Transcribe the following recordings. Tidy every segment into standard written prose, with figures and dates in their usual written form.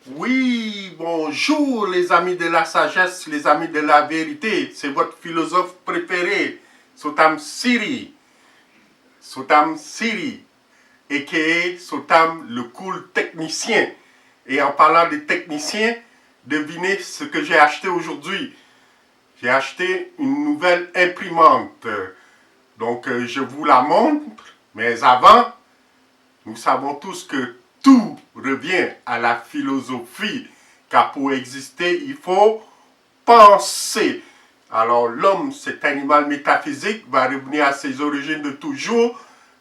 Oui, bonjour les amis de la sagesse, les amis de la vérité. C'est votre philosophe préféré, Sotam Siri. Sotam Siri, a.k.a. Sotam le cool technicien. Et en parlant de technicien, devinez ce que j'ai acheté aujourd'hui. J'ai acheté une nouvelle imprimante. Donc je vous la montre, mais avant, nous savons tous que tout revient à la philosophie, car pour exister, il faut penser. Alors l'homme, cet animal métaphysique, va revenir à ses origines de toujours,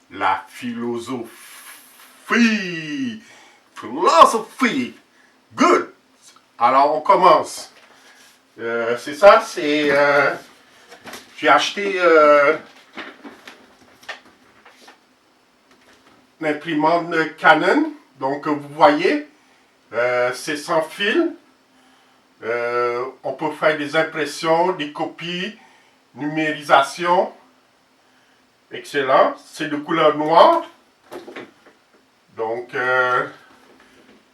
la philosophie. Philosophie. Good. Alors on commence. C'est ça, c'est... j'ai acheté l'imprimante Canon. Donc vous voyez, c'est sans fil. On peut faire des impressions, des copies, numérisation. Excellent. C'est de couleur noire. Donc,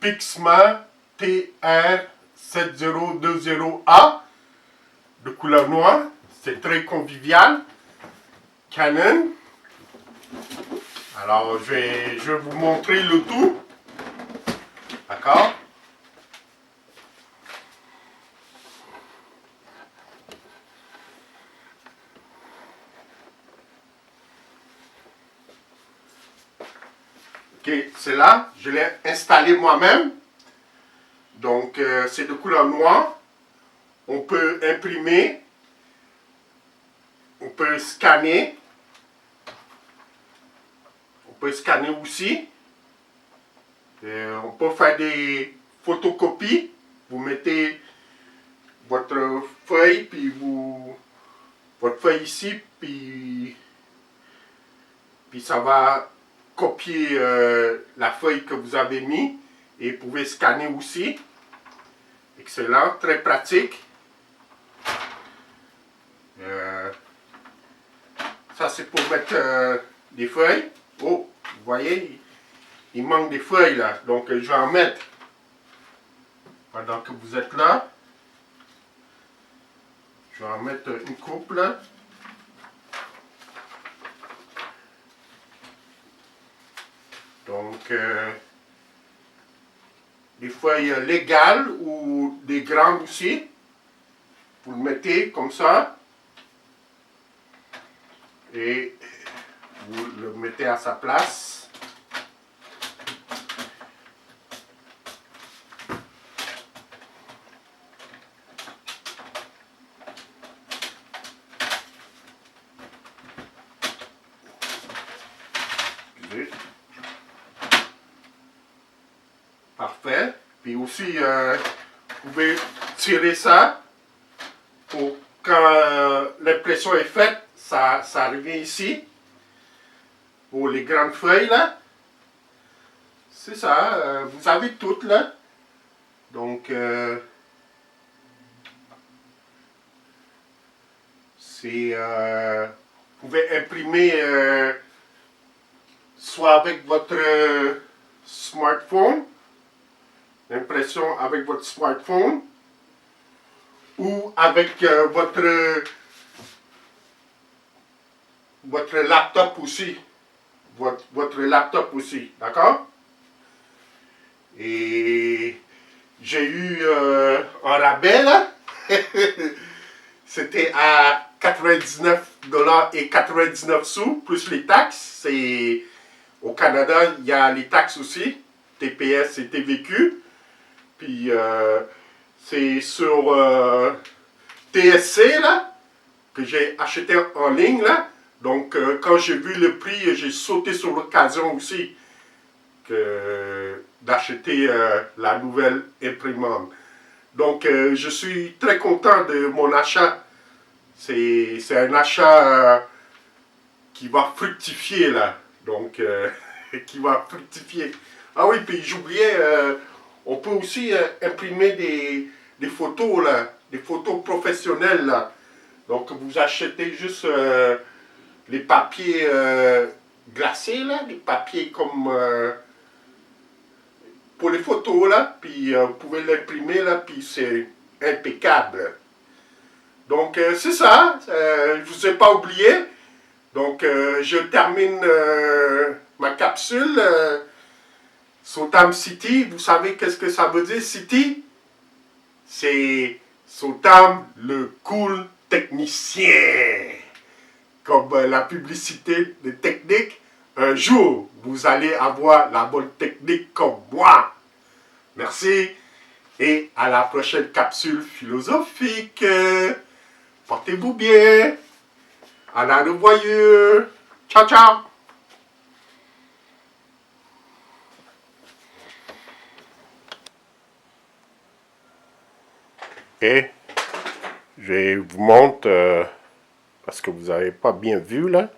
Pixma TR7020A de couleur noire. C'est très convivial. Canon. Alors, je vais vous montrer le tout. D'accord? Ok, c'est là. Je l'ai installé moi-même. Donc, c'est de couleur noire. On peut imprimer. On peut scanner. On peut scanner aussi. On peut faire des photocopies. Vous mettez votre feuille, puis votre feuille ici, puis ça va copier la feuille que vous avez mis. Et vous pouvez scanner aussi. Excellent, très pratique. Ça, c'est pour mettre des feuilles. Oh, vous voyez, il manque des feuilles là. Donc, je vais en mettre pendant que vous êtes là. Je vais en mettre une coupe là. Donc, des feuilles légales ou des grandes aussi. Vous le mettez comme ça. Et vous le mettez à sa place. Excusez. Parfait. Puis aussi, vous pouvez tirer ça pour quand l'impression est faite, ça revient ici. Pour les grandes feuilles là. C'est ça, vous avez toutes là. Donc, c'est... vous pouvez imprimer soit avec votre smartphone, l'impression avec votre smartphone, ou avec votre laptop aussi. Votre laptop aussi, d'accord? Et j'ai eu un rabais là. C'était à 99,99 $, plus les taxes. C'est au Canada, il y a les taxes aussi, TPS et TVQ. Puis c'est sur TSC là que j'ai acheté en ligne là. Donc quand j'ai vu le prix, j'ai sauté sur l'occasion aussi d'acheter la nouvelle imprimante. Donc je suis très content de mon achat. C'est un achat qui va fructifier là. Donc qui va fructifier. Ah oui, puis j'oubliais, on peut aussi imprimer des photos là, des photos professionnelles là. Donc vous achetez juste les papiers glacés là, les papiers comme pour les photos, là, puis vous pouvez l'imprimer, là, puis c'est impeccable. Donc, c'est ça, je ne vous ai pas oublié. Donc, je termine ma capsule. Sotam City, vous savez qu'est-ce que ça veut dire, City? C'est Sotam le cool technicien. Comme la publicité de technique, un jour, vous allez avoir la bonne technique comme moi. Merci et à la prochaine capsule philosophique. Portez-vous bien. À la revoyure. Ciao, ciao. Et je vous montre, parce que vous n'avez pas bien vu là.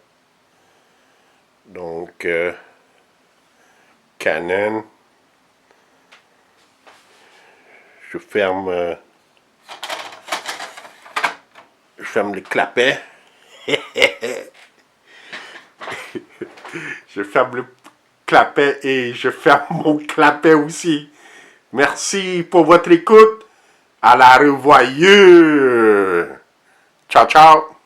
Donc, Canon. Je ferme le clapet. Je ferme le clapet et je ferme mon clapet aussi. Merci pour votre écoute. À la revoyure. Ciao, ciao.